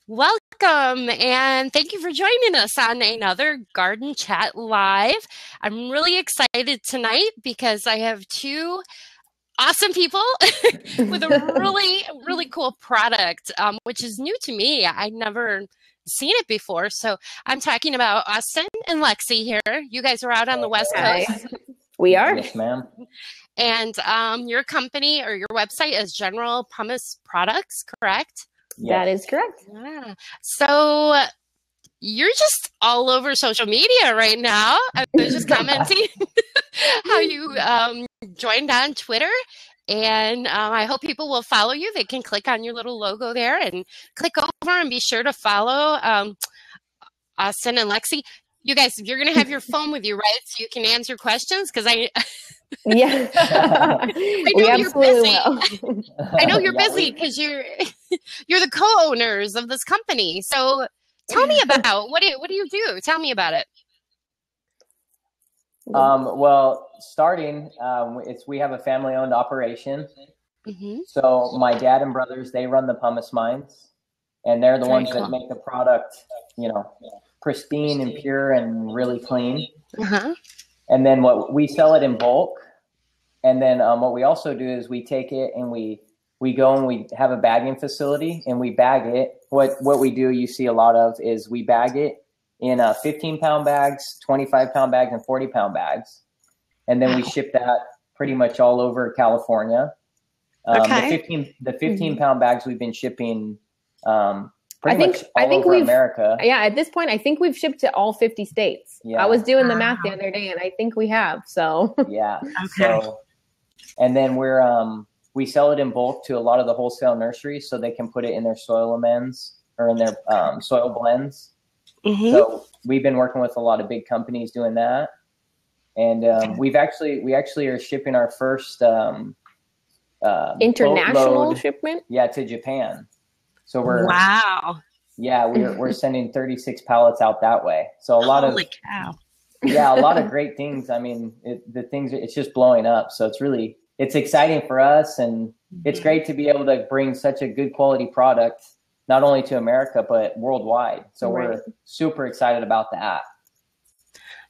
Welcome and thank you for joining us on another Garden Chat Live. I'm really excited tonight because I have two awesome people with a really cool product, which is new to me. I'd never seen it before. So I'm talking about Austin and Lexi here. You guys are out on the West Hi. Coast. We are. Yes, ma'am. And your company or your website is General Pumice Products, correct? That is correct. Yeah. So you're just all over social media right now. I was just commenting how you joined on Twitter. And I hope people will follow you. They can click on your little logo there and click over and be sure to follow Austin and Lexi. You guys, you're going to have your phone with you, right? So you can answer questions because I Yeah. I know We you're absolutely busy. will. I know you're busy because you're the co-owners of this company. So tell me about what do you do? Tell me about it. Well, starting, we have a family-owned operation. Mm-hmm. So my dad and brothers, they run the pumice mines, and they're the ones that make the product, pristine and pure and really clean. Uh-huh. And then we sell it in bulk. And then what we also do is we take it and we go and we have a bagging facility and we bag it. What we do, you see a lot of, is we bag it in 15-pound bags, 25-pound bags, and 40-pound bags. And then we ship that pretty much all over California. Okay. The 15-pound bags we've been shipping I think over America. Yeah, at this point, I think we've shipped to all 50 states. Yeah. I was doing the math the other day, and I think we have. So Yeah. Okay. So, and then we sell it in bulk to a lot of the wholesale nurseries, so they can put it in their soil amends or in their soil blends. Mm-hmm. So we've been working with a lot of big companies doing that, and we actually are shipping our first international boatload, shipment. yeah, to Japan. So Wow. we're sending 36 pallets out that way. So a lot Holy cow. a lot of great things. I mean, it's just blowing up. So it's exciting for us, and it's great to be able to bring such a good quality product not only to America but worldwide. So we're super excited about that.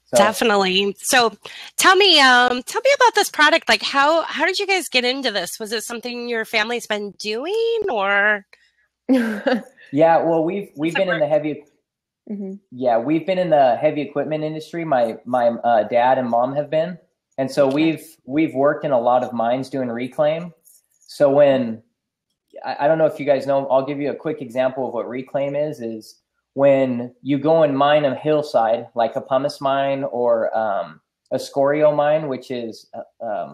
So, Definitely. So tell me about this product. Like how did you guys get into this? Was it something your family's been doing or? Yeah, well, we've been in the heavy. Mm-hmm. Yeah, we've been in the heavy equipment industry. My dad and mom have been, and so we've worked in a lot of mines doing reclaim. So when I don't know if you guys know, I'll give you a quick example of what reclaim is when you go and mine a hillside, like a pumice mine or a scorio mine, which is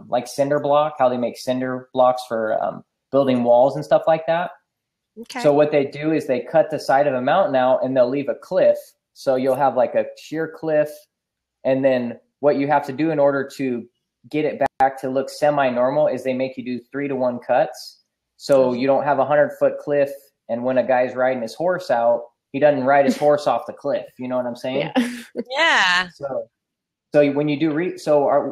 like cinder block, how they make cinder blocks for building walls and stuff like that. Okay. So what they do is they cut the side of a mountain out and they'll leave a cliff. So you'll have like a sheer cliff. And then what you have to do in order to get it back to look semi-normal is they make you do 3-to-1 cuts. So you don't have a 100-foot cliff. And when a guy's riding his horse out, he doesn't ride his horse off the cliff. You know what I'm saying? Yeah. So when you do,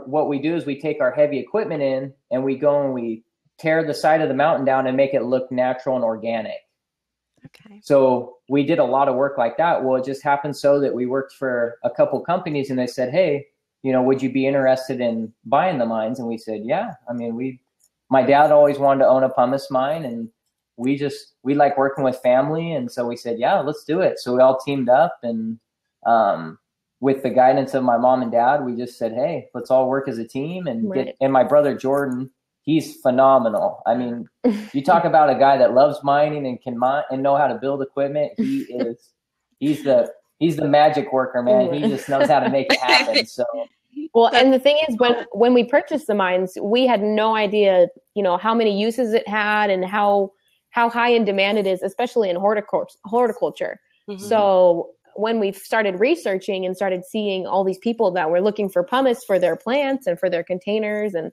what we do is we take our heavy equipment in and we go and we tear the side of the mountain down and make it look natural and organic. Okay. So we did a lot of work like that. Well, it just happened so that we worked for a couple companies and they said, hey, would you be interested in buying the mines? And we said, yeah. I mean, my dad always wanted to own a pumice mine, and we like working with family. And so we said, yeah, let's do it. So we all teamed up, and with the guidance of my mom and dad, we just said, hey, let's all work as a team and and my brother Jordan, he's phenomenal. I mean, you talk about a guy that loves mining and can mine and know how to build equipment. He's the magic worker, man. He just knows how to make it happen. So, well, and the thing is, when we purchased the mines, we had no idea, how many uses it had and how high in demand it is, especially in horticulture. Mm-hmm. So when we started researching and started seeing all these people that were looking for pumice for their plants and for their containers and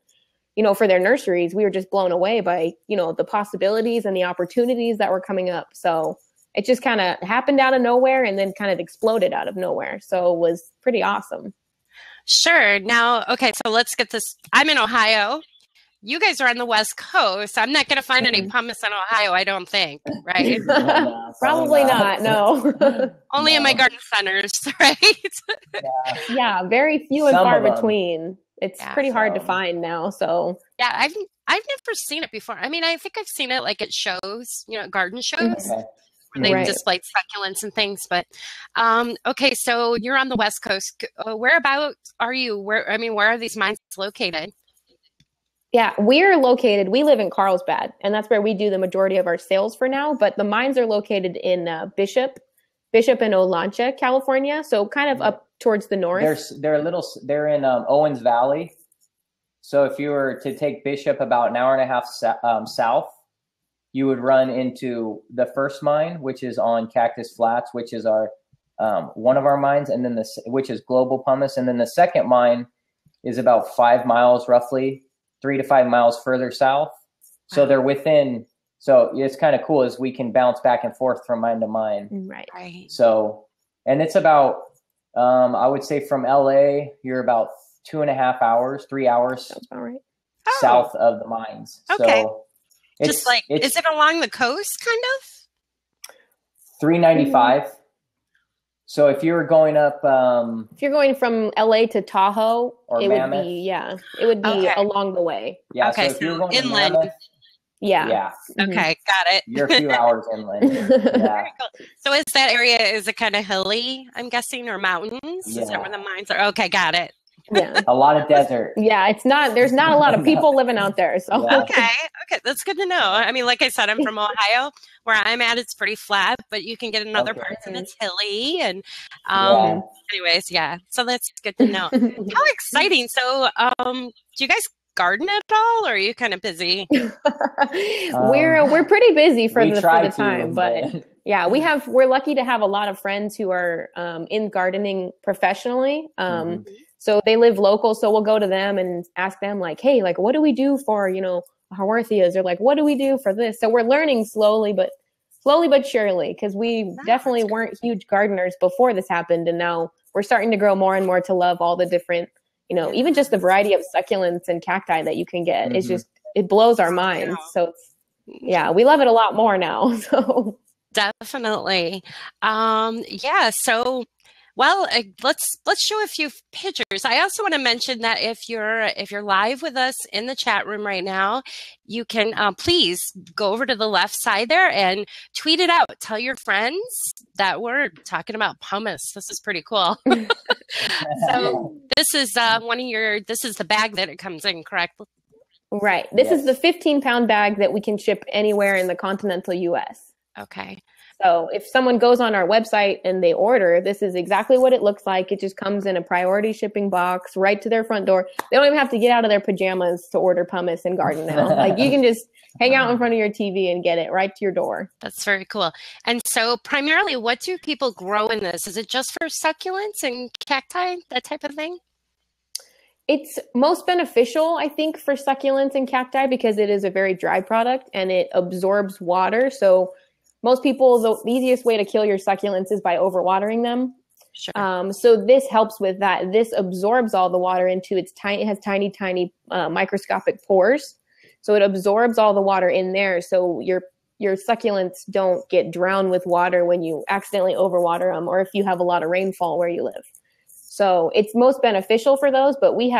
for their nurseries, we were just blown away by, the possibilities and the opportunities that were coming up. So it just kind of happened out of nowhere and then kind of exploded out of nowhere. So it was pretty awesome. Sure. Now, okay, so let's get this. I'm in Ohio, you guys are on the West Coast. I'm not going to find any pumice in Ohio, I don't think, right? No, Probably not. No. Only in my garden centers, right? Yeah, very few and Some far of them. between. It's pretty hard to find now. So yeah, I've never seen it before. I mean, I think I've seen it like at shows, garden shows. Okay. Where they've displayed succulents and things. But okay, so you're on the West Coast. Whereabouts are you? Where are these mines located? Yeah, we live in Carlsbad, and that's where we do the majority of our sales for now. But the mines are located in Bishop and Olancha, California. So kind of up towards the north. They're in Owens Valley. So if you were to take Bishop about an hour and a half south, you would run into the first mine, which is on Cactus Flats, which is our one of our mines, and then which is Global Pumice, and then the second mine is about 5 miles, roughly 3 to 5 miles further south. So they're within. So it's kind of cool as we can bounce back and forth from mine to mine. Right. So, and it's about I would say from LA, you're about 2.5 hours, 3 hours. That's about right. South of the mines. Okay. So is it along the coast, kind of? 395. So if you were going up, if you're going from LA to Tahoe, or Mammoth, it would be along the way. Yeah. Okay, so if you're going inland. to Mammoth, Yeah. Okay, got it. You're a few hours inland. Yeah. Very cool. So is that area, is it kind of hilly, I'm guessing, or mountains? Yeah. Is that where the mines are? Okay, got it. Yeah. A lot of desert. Yeah, there's not a lot of people living out there. So Okay, that's good to know. I mean, like I said, I'm from Ohio. Where I'm at, it's pretty flat, but you can get in other parts and it's hilly. And anyways, so that's good to know. How exciting. So do you guys garden at all, or are you kind of busy? We're pretty busy for the time, but yeah, we're lucky to have a lot of friends who are in gardening professionally. So they live local, so we'll go to them and ask them like, hey, like, what do we do for, Haworthias? Or like, what do we do for this? So we're learning slowly but surely, because we definitely weren't huge gardeners before this happened. And now we're starting to grow more and more to love all the different, even just the variety of succulents and cacti that you can get. It's just, it blows our minds. So we love it a lot more now. So definitely. So well, let's show a few pictures. I also want to mention that if you're live with us in the chat room right now, you can please go over to the left side there and tweet it out. Tell your friends that we're talking about pumice. This is pretty cool. So this is this is the bag that it comes in, correct? Right. This is the 15-pound bag that we can ship anywhere in the continental U.S. Okay. So if someone goes on our website and they order, this is exactly what it looks like. It just comes in a priority shipping box right to their front door. They don't even have to get out of their pajamas to order pumice and garden now. Like you can just hang out in front of your TV and get it right to your door. That's very cool. And so primarily, what do people grow in this? Is it just for succulents and cacti, that type of thing? It's most beneficial, I think, for succulents and cacti because it is a very dry product and it absorbs water. So most people, the easiest way to kill your succulents is by overwatering them. Sure. So this helps with that. This absorbs all the water into it has tiny microscopic pores. So it absorbs all the water in there. So your succulents don't get drowned with water when you accidentally overwater them or if you have a lot of rainfall where you live. So it's most beneficial for those, but we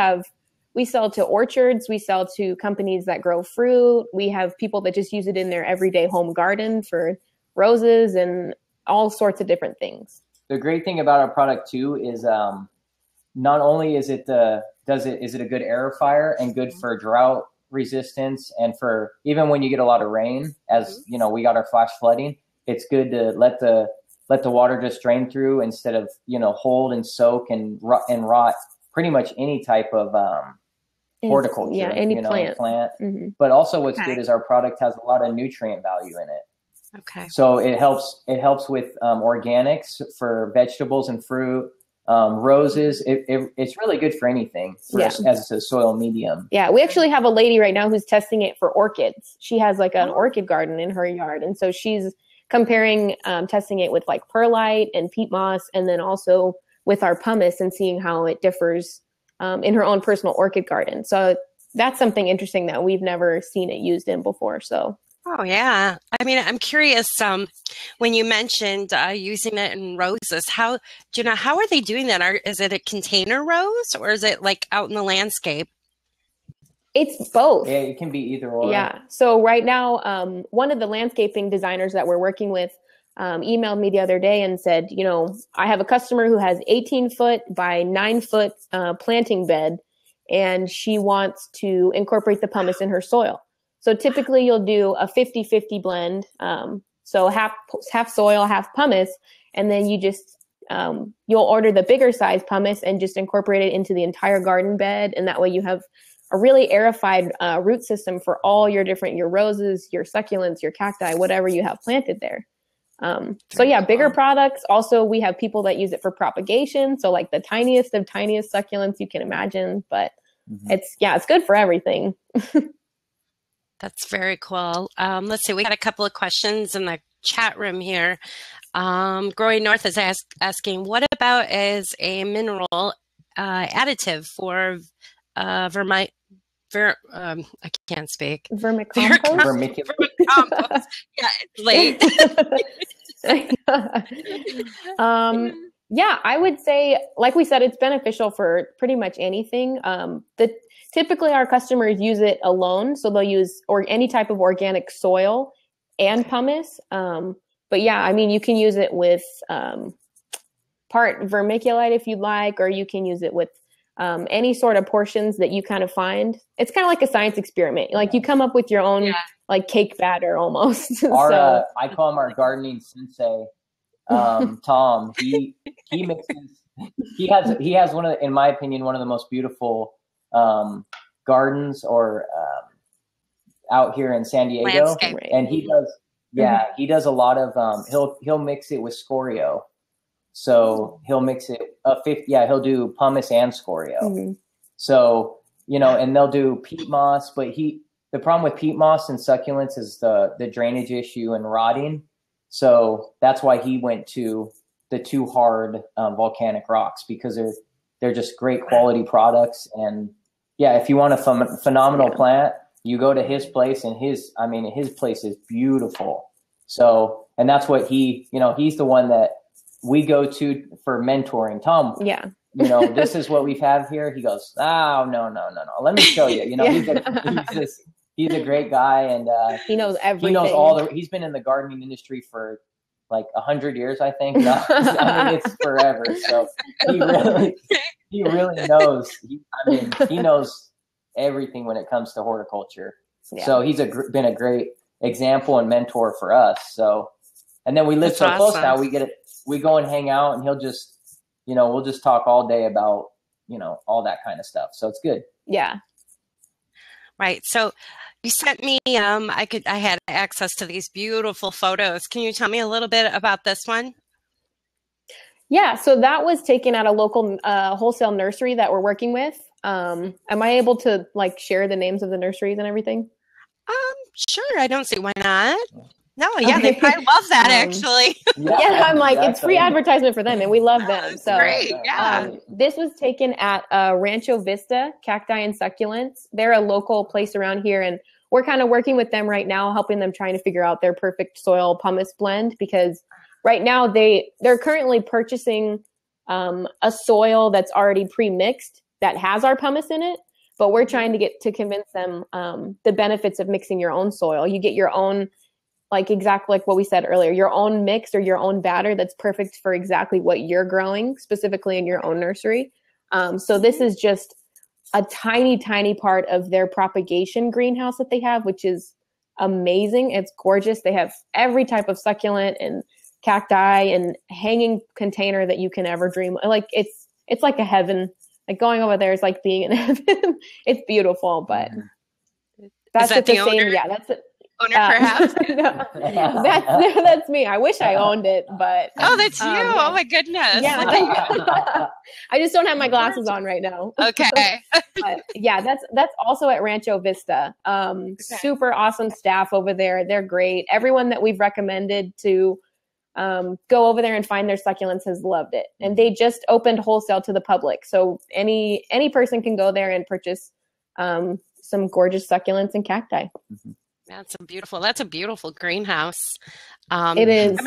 sell to orchards. We sell to companies that grow fruit. We have people that just use it in their everyday home garden for roses and all sorts of different things. The great thing about our product too is not only is it a good aerifier and good for drought resistance and for even when you get a lot of rain, as we got our flash flooding, it's good to let the water just drain through instead of hold and soak and rot pretty much any type of horticulture. Yeah, any plant. Mm-hmm. But also what's good is our product has a lot of nutrient value in it. Okay. So it helps with organics for vegetables and fruit, roses. It's really good for anything as a soil medium. Yeah, we actually have a lady right now who's testing it for orchids. She has like an orchid garden in her yard. And so she's comparing, testing it with like perlite and peat moss, and then also with our pumice and seeing how it differs in her own personal orchid garden. So that's something interesting that we've never seen it used in before. So. Oh, yeah. I mean, I'm curious, when you mentioned using it in roses, how are they doing that? Is it a container rose or is it like out in the landscape? It's both. Yeah, it can be either or. Yeah. So right now, one of the landscaping designers that we're working with emailed me the other day and said, I have a customer who has 18-foot by 9-foot planting bed, and she wants to incorporate the pumice in her soil. So typically you'll do a 50-50 blend. So half soil, half pumice, and then you just, you'll order the bigger size pumice and just incorporate it into the entire garden bed. And that way you have a really aerified root system for all your roses, your succulents, your cacti, whatever you have planted there. So yeah, bigger products. Also, we have people that use it for propagation. So like the tiniest of tiniest succulents you can imagine, but it's good for everything. That's very cool. Let's see. We got a couple of questions in the chat room here. Growing North is asking, what about as a mineral additive for I can't speak. Vermicompost? Vermicompost. Yeah, it's late. Yeah, I would say, like we said, it's beneficial for pretty much anything. Typically our customers use it alone, so they'll use any type of organic soil and pumice. But yeah, I mean, you can use it with part vermiculite if you'd like, or you can use it with any sort of portions that you kind of find. It's kind of like a science experiment. Like you come up with your own like cake batter almost. I call him our gardening sensei, Tom. He mixes. He has one of, in my opinion, one of the most beautiful gardens or out here in San Diego. Landscape. And he does. Yeah, he does a lot of. He'll mix it with scorio. So he'll mix it he'll do pumice and scorio. So, and they'll do peat moss, but the problem with peat moss and succulents is the drainage issue and rotting. So that's why he went to the too hard volcanic rocks, because they're just great quality products. And yeah, if you want a phenomenal plant, you go to his place, and his place is beautiful. So, and that's what he's the one that we go to for mentoring. Tom, this is what we have here. He goes, oh, no. Let me show you. He's a great guy, and he knows everything. He knows he's been in the gardening industry for like 100 years, I think. No, it's forever. So he really knows. He knows everything when it comes to horticulture. Yeah. So he's been a great example and mentor for us. So, and then we live so close now. We go and hang out, and he'll just, we'll just talk all day about, all that kind of stuff. So it's good. Yeah. Right. So you sent me, I had access to these beautiful photos. Can you tell me a little bit about this one? Yeah. So that was taken at a local wholesale nursery that we're working with. Am I able to share the names of the nurseries and everything? Sure. I don't see why not. No, yeah, they probably love that actually. Yeah, I'm like, it's free advertisement for them, and we love them. So great, yeah. This was taken at Rancho Vista Cacti and Succulents. They're a local place around here, and we're kind of working with them right now, helping them trying to figure out their perfect soil pumice blend, because right now they're currently purchasing a soil that's already pre-mixed that has our pumice in it, but we're trying to convince them the benefits of mixing your own soil. You get your own, exactly like what we said earlier, your own mix or your own batter that's perfect for exactly what you're growing, specifically in your own nursery. So this is just a tiny, tiny part of their propagation greenhouse that they have, which is amazing. It's gorgeous. They have every type of succulent and cacti and hanging container that you can ever dream. It's like a heaven. Like going over there is like being in heaven. It's beautiful, but that's the same. Owner? Yeah, that's it. Owner perhaps? No, that's me. I wish I owned it, but that's you. Oh my goodness. Yeah. I just don't have my glasses on right now. Okay. But yeah, that's also at Rancho Vista. Super awesome staff over there. They're great. Everyone that we've recommended to go over there and find their succulents has loved it. And they just opened wholesale to the public. So any person can go there and purchase some gorgeous succulents and cacti. Mm-hmm. That's a beautiful greenhouse. It is.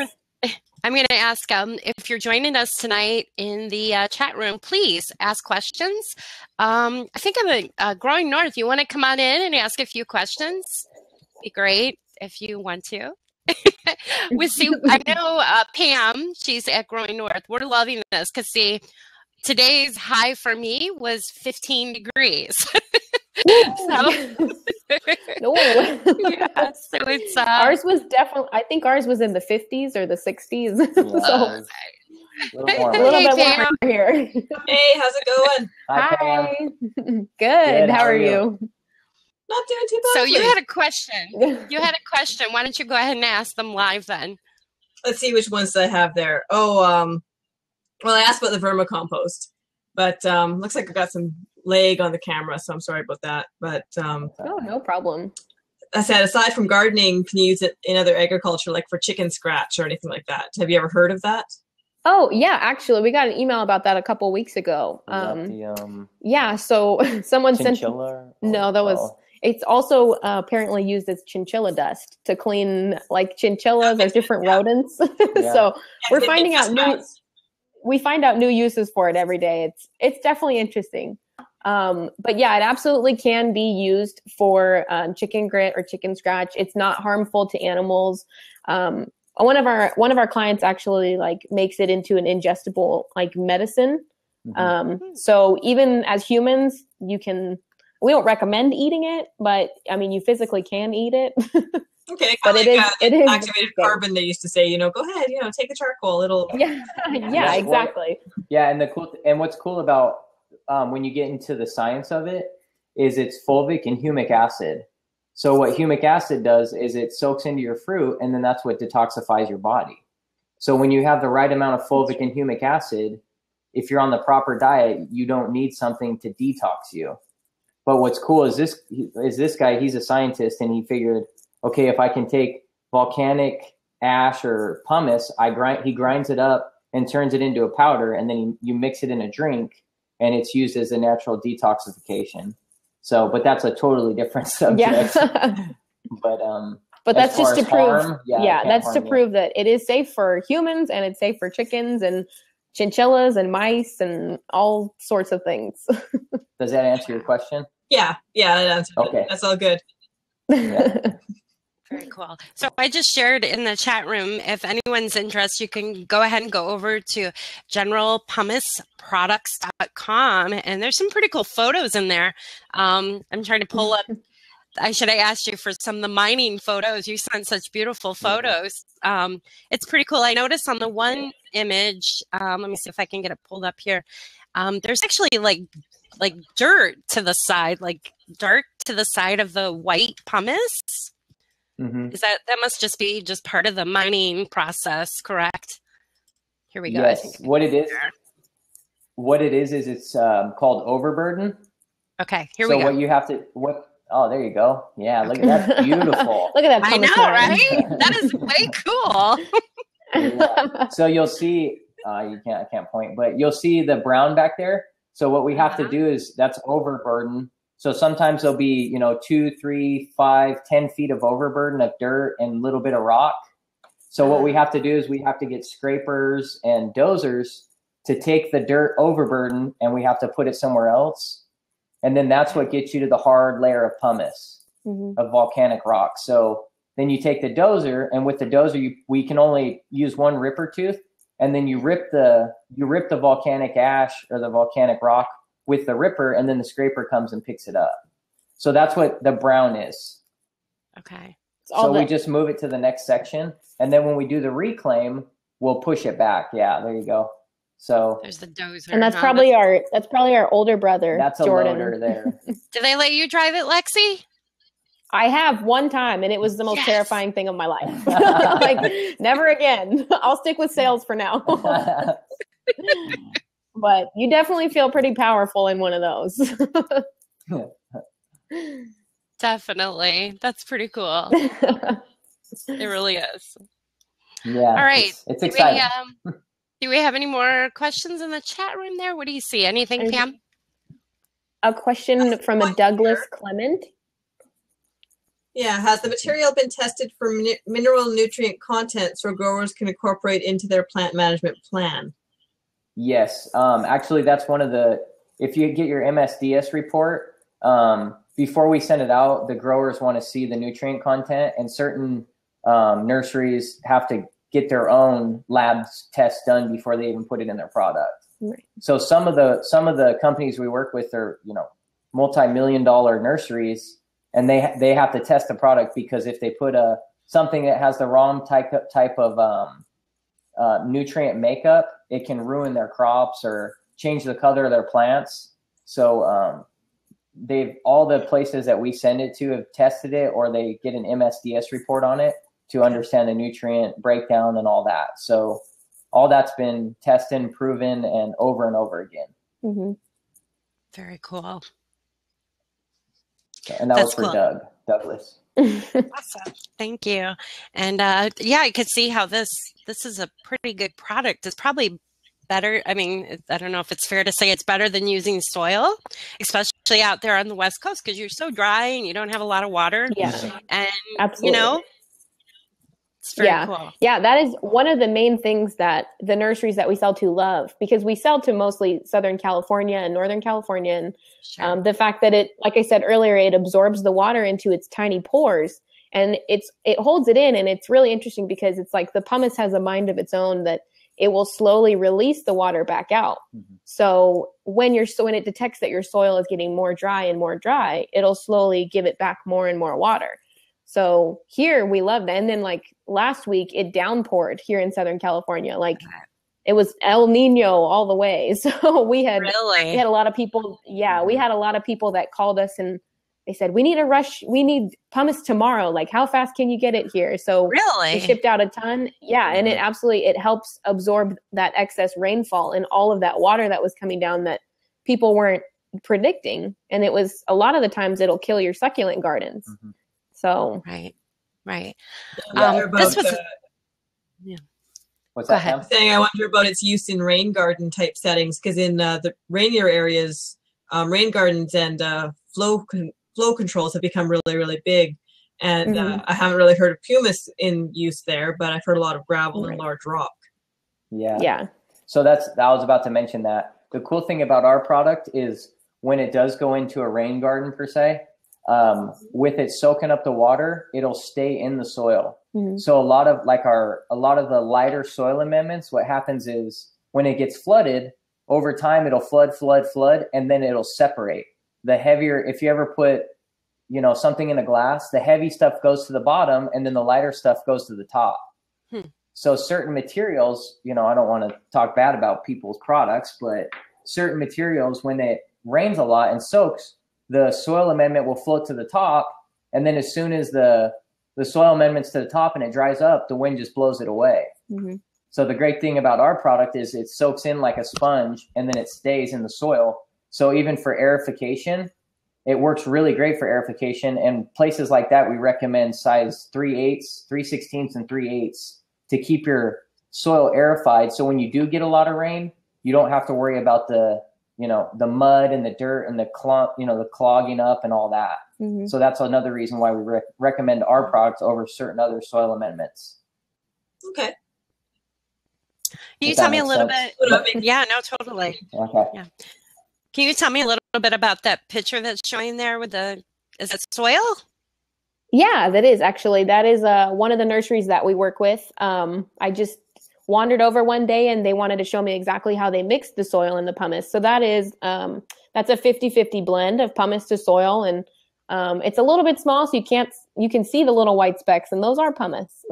I'm going to ask if you're joining us tonight in the chat room, please ask questions. I think I'm Growing North. You want to come on in and ask a few questions? Be great if you want to. I know Pam, she's at Growing North. We're loving this because see, today's high for me was 15 degrees. No. Yeah, so it's ours was definitely, I think ours was in the 50s or the 60s. Yeah, So a little bit Pam. warmer here. Hey, how's it going? Hi, Pam. Hi. Good. How are you? Not doing too So badly. you had a question. Why don't you go ahead and ask them live then? Let's see which ones I have there. Oh, well, I asked about the vermicompost, but looks like I got some lag on the camera, so I'm sorry about that. But No problem. I said, aside from gardening, can you use it in other agriculture, like for chicken scratch or anything like that? Have you ever heard of that? Oh, yeah, actually, we got an email about that a couple of weeks ago. Yeah, so someone chinchilla? No, that was... It's also apparently used as chinchilla dust to clean like chinchillas or different rodents. Yeah. So we're finding out we find out new uses for it every day. It's definitely interesting. But yeah, it absolutely can be used for chicken grit or chicken scratch. It's not harmful to animals. One of our clients actually like makes it into an ingestible like medicine. Mm-hmm. So even as humans, we don't recommend eating it, but I mean, you physically can eat it. Okay, but it is activated carbon. They used to say, go ahead, take the charcoal. It'll yeah, exactly. Yeah, and what's cool about when you get into the science of it is it's fulvic and humic acid. So what humic acid does is it soaks into your fruit, and then that's what detoxifies your body. So when you have the right amount of fulvic and humic acid, if you're on the proper diet, you don't need something to detox you. But what's cool is this guy, he's a scientist, and he figured, okay, if I can take volcanic ash or pumice, he grinds it up and turns it into a powder, and then you mix it in a drink, and it's used as a natural detoxification. So, but that's a totally different subject. Yeah. But that's just to prove, that's to prove that it is safe for humans and it's safe for chickens and chinchillas and mice and all sorts of things. Does that answer your question? Yeah, that answered okay. It. That's all good. Yeah. Very cool. So I just shared in the chat room, if anyone's interested, you can go ahead and go over to generalpumiceproducts.com, and there's some pretty cool photos in there. I'm trying to pull up. I should have asked you for some of the mining photos. You sent such beautiful photos. It's pretty cool. I noticed on the one image, let me see if I can get it pulled up here. There's actually like dirt to the side, of the white pumice. Mm-hmm. Is that must just be just part of the mining process, correct? Here we go. Yes. What it is it's called overburden. Okay, here we go. So what you have to oh, there you go. Yeah, look, that's beautiful. Look at that. I know, right? That is way cool. Yeah. So you'll see, I can't point, but you'll see the brown back there. So what we have to do is that's overburden. So sometimes there'll be, 2, 3, 5, 10 feet of overburden of dirt and a little bit of rock. So what we have to do is we have to get scrapers and dozers to take the dirt overburden, and we have to put it somewhere else. And then that's what gets you to the hard layer of pumice, of volcanic rock. So then you take the dozer, and with the dozer, we can only use one ripper tooth, and then you rip the volcanic ash or the volcanic rock with the ripper, and then the scraper comes and picks it up. So that's what the brown is. Okay. So we just move it to the next section, and then when we do the reclaim, we'll push it back. Yeah, there you go. So there's the dozer, and that's probably our older brother. That's a Jordan. loader there. Do they let you drive it, Lexi? I have one time, and it was the most terrifying thing of my life. Like, never again. I'll stick with sales for now. But you definitely feel pretty powerful in one of those. Definitely. That's pretty cool. It really is. Yeah. All right. It's exciting. Do we have any more questions in the chat room there? What do you see? Anything, Pam? A question from a Douglas Clement. Yeah, has the material been tested for mineral nutrient content so growers can incorporate into their plant management plan? Yes, actually, that's one of the. If you get your MSDS report, before we send it out, the growers want to see the nutrient content, and certain nurseries have to get their own labs tests done before they even put it in their product. Right. So some of the companies we work with are, multi-million-dollar nurseries, and they have to test the product, because if they put something that has the wrong type of nutrient makeup, it can ruin their crops or change the color of their plants. So all the places that we send it to have tested it, or they get an MSDS report on it to understand the nutrient breakdown and all that. So all that's been tested and proven and over again. Mm-hmm. Very cool. And that was for cool. Douglas. Awesome. Thank you. And I could see how this is a pretty good product. It's probably better. I mean, I don't know if it's fair to say it's better than using soil, especially out there on the West Coast, because you're so dry and you don't have a lot of water. Yeah. And, absolutely. It's very cool. Yeah, that is one of the main things that the nurseries that we sell to love, because we sell to mostly Southern California and Northern California. And sure. The fact that it, like I said earlier, it absorbs the water into its tiny pores, and it holds it in. And it's really interesting because it's like the pumice has a mind of its own, that it will slowly release the water back out. Mm-hmm. So when it detects that your soil is getting more dry, it'll slowly give it back more and more water. So here we love that. And then like last week it downpoured here in Southern California. Like it was El Nino all the way. So we had a lot of people. Yeah, we had a lot of people that called us and they said, we need pumice tomorrow. Like, how fast can you get it here? So we shipped out a ton. Yeah. And it helps absorb that excess rainfall and all of that water that was coming down that people weren't predicting. And it was, a lot of the times it'll kill your succulent gardens. Mm-hmm. So right. This was What's that? I'm saying I wonder about its use in rain garden type settings, because in the rainier areas, rain gardens and flow controls have become really, really big. And I haven't really heard of pumice in use there, but I've heard a lot of gravel and large rock. Yeah. So I was about to mention that. The cool thing about our product is when it does go into a rain garden per se, with it soaking up the water, it'll stay in the soil. Mm-hmm. So a lot of the lighter soil amendments, what happens is when it gets flooded, over time it'll flood, and then it'll separate. The heavier, if you ever put, something in a glass, the heavy stuff goes to the bottom and then the lighter stuff goes to the top. So certain materials, I don't want to talk bad about people's products, but certain materials, when it rains a lot and soaks, the soil amendment will float to the top, and then as soon as the soil amendment's to the top and it dries up, the wind just blows it away. Mm-hmm. So the great thing about our product is it soaks in like a sponge, and then it stays in the soil. So even for aerification, it works really great for aerification. And places like that, we recommend size 3/8, 3/16, and 3/8 to keep your soil aerified. So when you do get a lot of rain, you don't have to worry about the mud and the dirt and the clogging up and all that. Mm-hmm. So that's another reason why we recommend our products over certain other soil amendments. Okay. Can you tell me a little bit? Yeah, no, totally. Okay. Yeah. Can you tell me a little bit about that picture that's showing there is it soil? Yeah, that is actually. That is one of the nurseries that we work with. I just wandered over one day and they wanted to show me exactly how they mixed the soil and the pumice. So that is, that's a 50-50 blend of pumice to soil. And it's a little bit small, so you can see the little white specks, and those are pumice,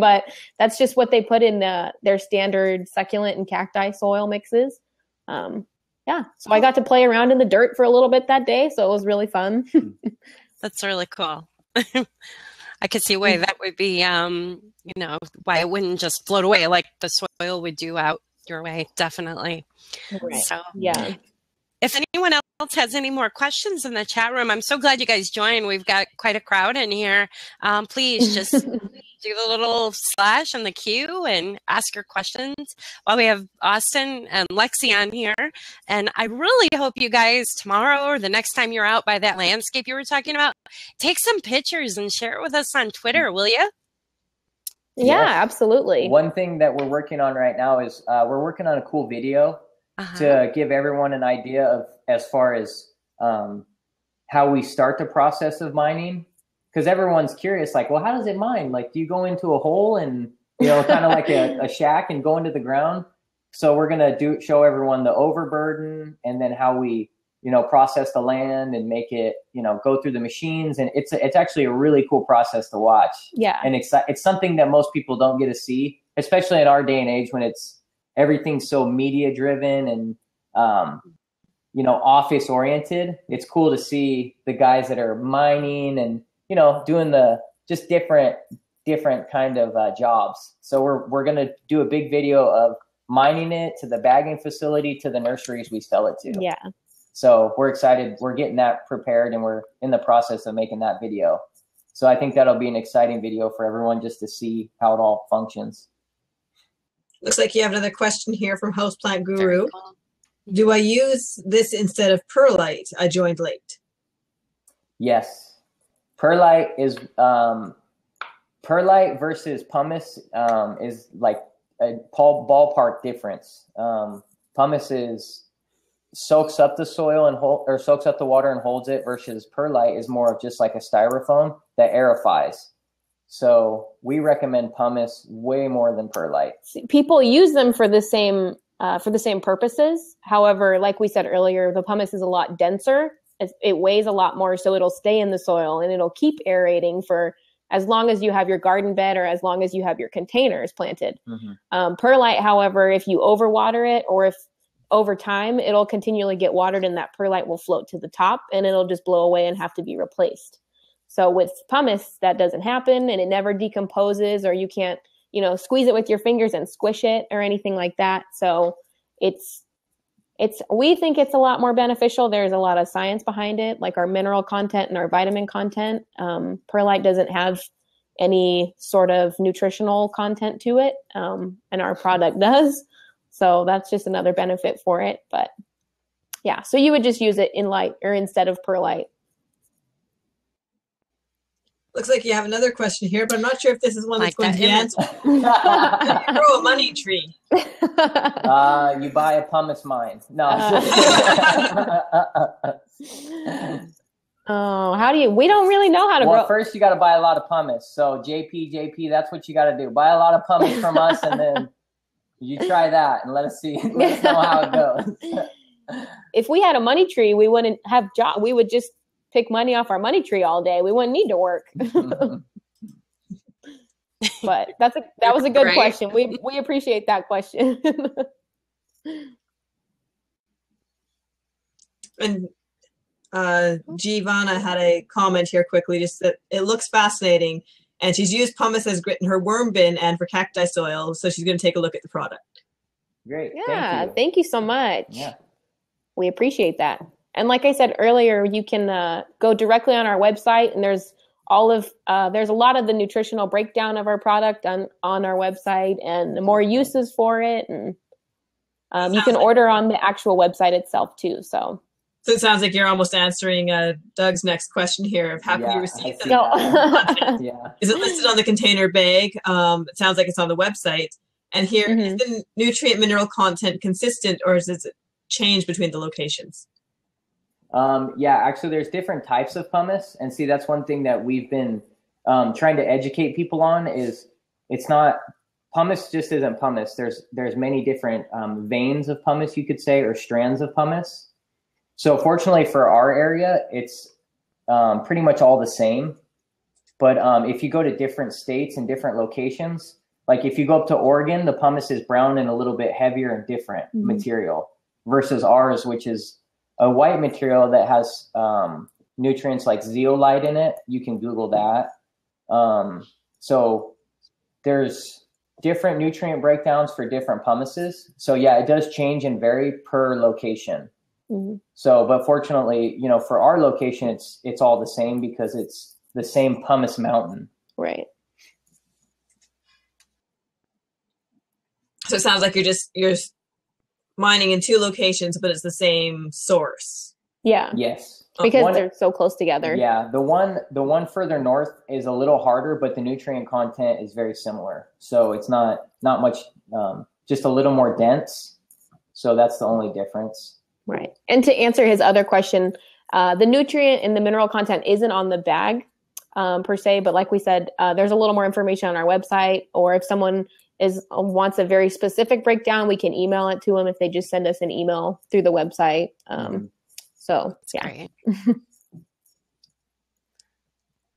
but that's just what they put in their standard succulent and cacti soil mixes. So I got to play around in the dirt for a little bit that day. So it was really fun. That's really cool. I could see why that would be, why it wouldn't just float away like the soil would do out your way. Definitely. Right. So, yeah. if anyone else has any more questions in the chat room, I'm so glad you guys joined. We've got quite a crowd in here. Please just do the little slash in the queue and ask your questions while we have Austin and Lexi on here. And I really hope you guys tomorrow or the next time you're out by that landscape you were talking about, take some pictures and share it with us on Twitter, will you? Yeah, absolutely. One thing that we're working on right now is we're working on a cool video to give everyone an idea of as far as how we start the process of mining. Because everyone's curious, like, well, how does it mine? Like, do you go into a hole and, kind of like a shack and go into the ground? So we're going to show everyone the overburden and then how we, process the land and make it, go through the machines. And it's actually a really cool process to watch. Yeah. And it's something that most people don't get to see, especially in our day and age when everything's so media driven and, office oriented. It's cool to see the guys that are mining and, doing the just different kind of jobs. So we're going to do a big video of mining it to the bagging facility to the nurseries we sell it to. Yeah. So we're excited. We're getting that prepared and we're in the process of making that video. So I think that'll be an exciting video for everyone just to see how it all functions. Looks like you have another question here from Houseplant Guru. Cool. Do I use this instead of perlite? I joined late. Yes. Perlite is perlite versus pumice is like a ballpark difference. Pumice soaks up the soil and soaks up the water and holds it, versus perlite is more of just like a styrofoam that aerifies. So we recommend pumice way more than perlite. People use them for the same purposes. However, like we said earlier, the pumice is a lot denser. It weighs a lot more, so it'll stay in the soil and it'll keep aerating for as long as you have your garden bed or as long as you have your containers planted. Mm-hmm. Perlite, however, if you overwater it or if over time, it'll continually get watered and that perlite will float to the top and it'll just blow away and have to be replaced. So with pumice, that doesn't happen and it never decomposes, or you can't, squeeze it with your fingers and squish it or anything like that. So we think it's a lot more beneficial. There's a lot of science behind it, like our mineral content and our vitamin content. Perlite doesn't have any sort of nutritional content to it, and our product does. So that's just another benefit for it. But yeah, so you would just use it in light or instead of perlite. Looks like you have another question here, but I'm not sure if this is one that's going to be answered. You grow a money tree. You buy a pumice mine. No. We don't really know how to grow. Well, first you got to buy a lot of pumice. So JP, that's what you got to do. Buy a lot of pumice from us and then you try that and let us know how it goes. If we had a money tree, we wouldn't have job. We would just pick money off our money tree all day. We wouldn't need to work. But that was a good question. We appreciate that question. And Giovanna had a comment here quickly, just that it looks fascinating. And she's used pumice as grit in her worm bin and for cacti soil. So she's going to take a look at the product. Great. Yeah. Thank you so much. Yeah. We appreciate that. And like I said earlier, you can go directly on our website, and there's a lot of the nutritional breakdown of our product on our website and more uses for it. And you can order on the actual website itself too. So it sounds like you're almost answering Doug's next question here of how can you receive them? Yeah. Is it listed on the container bag? It sounds like it's on the website. And here, is the nutrient mineral content consistent, or does it change between the locations? Actually there's different types of pumice, and see, that's one thing that we've been trying to educate people on is it's not pumice just isn't pumice. There's many different veins of pumice, you could say, or strands of pumice. So fortunately for our area, it's pretty much all the same. But if you go to different states and different locations, like if you go up to Oregon, the pumice is brown and a little bit heavier and different material versus ours, which is a white material that has nutrients like zeolite in it. You can Google that. So there's different nutrient breakdowns for different pumices. So yeah, it does change and vary per location. So, but fortunately, you know, for our location, it's all the same because it's the same Pumice mountain. Right. So it sounds like you're mining in 2 locations, but it's the same source. Yeah. Yes. Because they're so close together. Yeah. The one further north is a little harder, but the nutrient content is very similar. So it's not much, just a little more dense. So that's the only difference. Right. And to answer his other question, the nutrient and the mineral content isn't on the bag per se, but like we said, there's a little more information on our website, or if someone wants a very specific breakdown, we can email it to them if they just send us an email through the website. So yeah.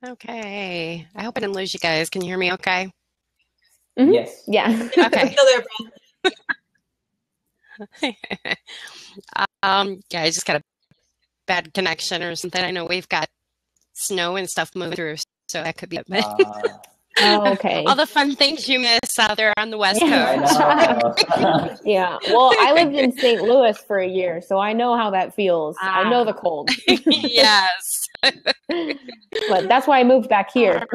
Okay. I hope I didn't lose you guys. Can you hear me okay? Mm-hmm. Yes. Yeah. Okay. Still there, Yeah, I just got a bad connection or something. I know we've got snow and stuff moving through, so that could be it. Oh, okay. All the fun things you miss out there on the West Coast. Yeah. Well, I lived in St. Louis for a year, so I know how that feels. I know the cold. Yes. But that's why I moved back here.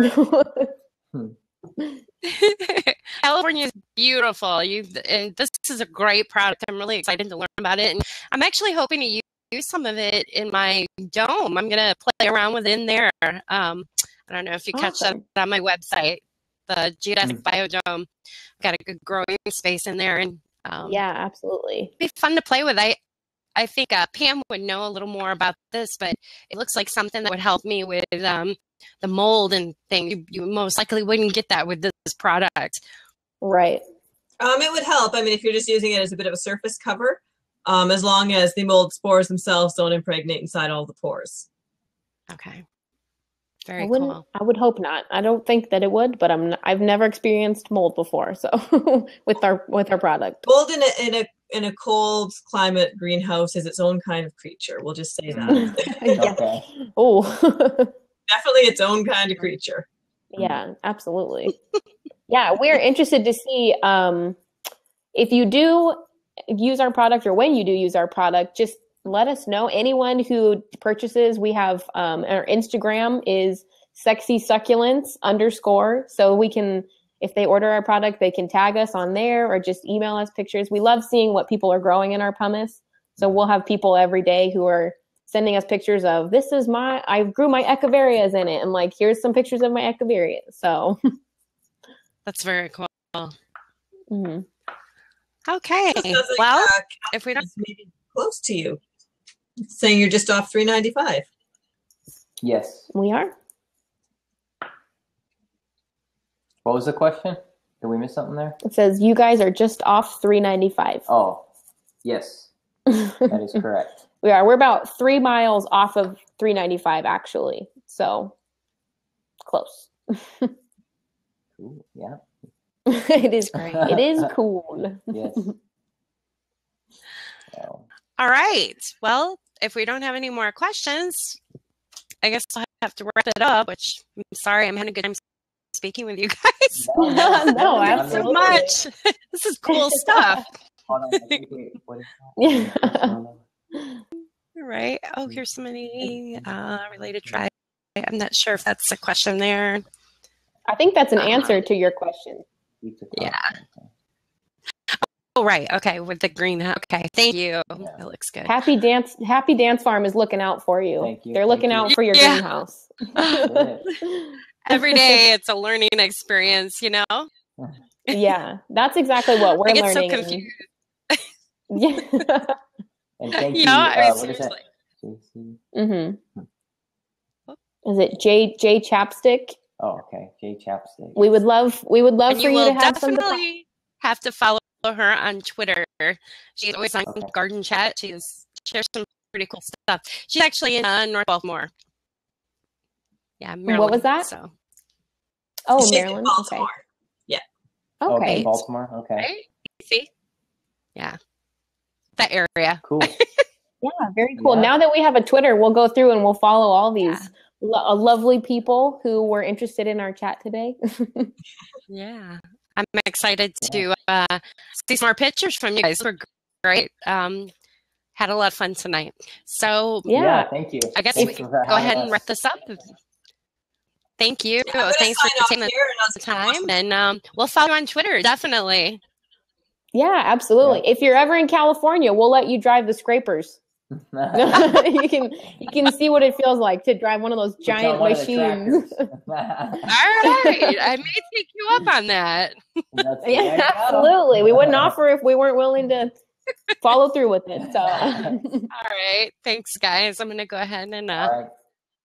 California is beautiful. And this is a great product. I'm really excited to learn about it. And I'm actually hoping to use some of it in my dome. I'm going to play around with it in there. I don't know if you catch that on my website, the Geodesic Biodome. Got a good growing space in there. And yeah, absolutely. It'd be fun to play with. I think Pam would know a little more about this, but it looks like something that would help me with the mold and thing. You most likely wouldn't get that with this product. Right. It would help. I mean, if you're just using it as a bit of a surface cover, as long as the mold spores themselves don't impregnate inside all the pores. Okay. Very cool. I would hope not. I don't think that it would, but I've never experienced mold before. So with our product, mold in a cold climate greenhouse is its own kind of creature. We'll just say that. Okay. Oh, definitely its own kind of creature. Yeah, absolutely. Yeah, we're interested to see if you do use our product, or when you do use our product, just let us know. Anyone who purchases, we have our Instagram is sexysucculents_. So we can, if they order our product, they can tag us on there or just email us pictures. We love seeing what people are growing in our pumice. So we'll have people every day who are sending us pictures of, I grew my echeverias in it. And like, here's some pictures of my echeverias. So that's very cool. Mm-hmm. Okay. Well, if we don't, maybe close to you, saying you're just off $3.95. Yes, we are. What was the question? Did we miss something there? It says you guys are just off $3.95. Oh, yes, that is correct. We are. We're about 3 miles off of $3.95 actually. So close. Ooh, yeah. It is great. It is cool. Yes. Wow. All right. Well, if we don't have any more questions, I guess I'll have to wrap it up, which I'm sorry, I'm having a good time speaking with you guys. No, absolutely. So much. This is cool stuff. Yeah. All right. Oh, here's somebody related tribe. I'm not sure if that's a question there. I think that's an answer to your question. Yeah. Oh, right. Okay. With the green. Okay. Thank you. Yeah. That looks good. Happy Dance Farm is looking out for you. Thank you. They're looking out for your greenhouse. Every day it's a learning experience, you know? Yeah. That's exactly what we're learning. I get so confused. Yeah. And thank you. What is that? Mm-hmm. Is it J Chapstick? Oh, okay. J Chapstick. We would love for you to have some. Definitely have to follow her on Twitter. She's always on Garden Chat. She shares some pretty cool stuff. She's actually in North Baltimore. Yeah, Maryland. What was that? So. Oh, She's Maryland. In Baltimore. Okay. Yeah. Okay. Baltimore. Okay. Right? See? Yeah. That area. Cool. Yeah, very cool. Yeah. Now that we have a Twitter, we'll go through and we'll follow all these lovely people who were interested in our chat today. Yeah. I'm excited to see some more pictures from you guys. We're great. Had a lot of fun tonight. So Yeah, thank you. I guess Thanks we can for go ahead having and us. wrap this up. Thank you. I'm Thanks sign for off taking the here and I'll time. And we'll follow you on Twitter, definitely. Yeah, absolutely. Yeah. If you're ever in California, we'll let you drive the scrapers. you can see what it feels like to drive one of those giant machines. All right, I may take you up on that. Yeah, absolutely. We wouldn't offer if we weren't willing to follow through with it. So, all right, thanks, guys. I'm gonna go ahead and all right.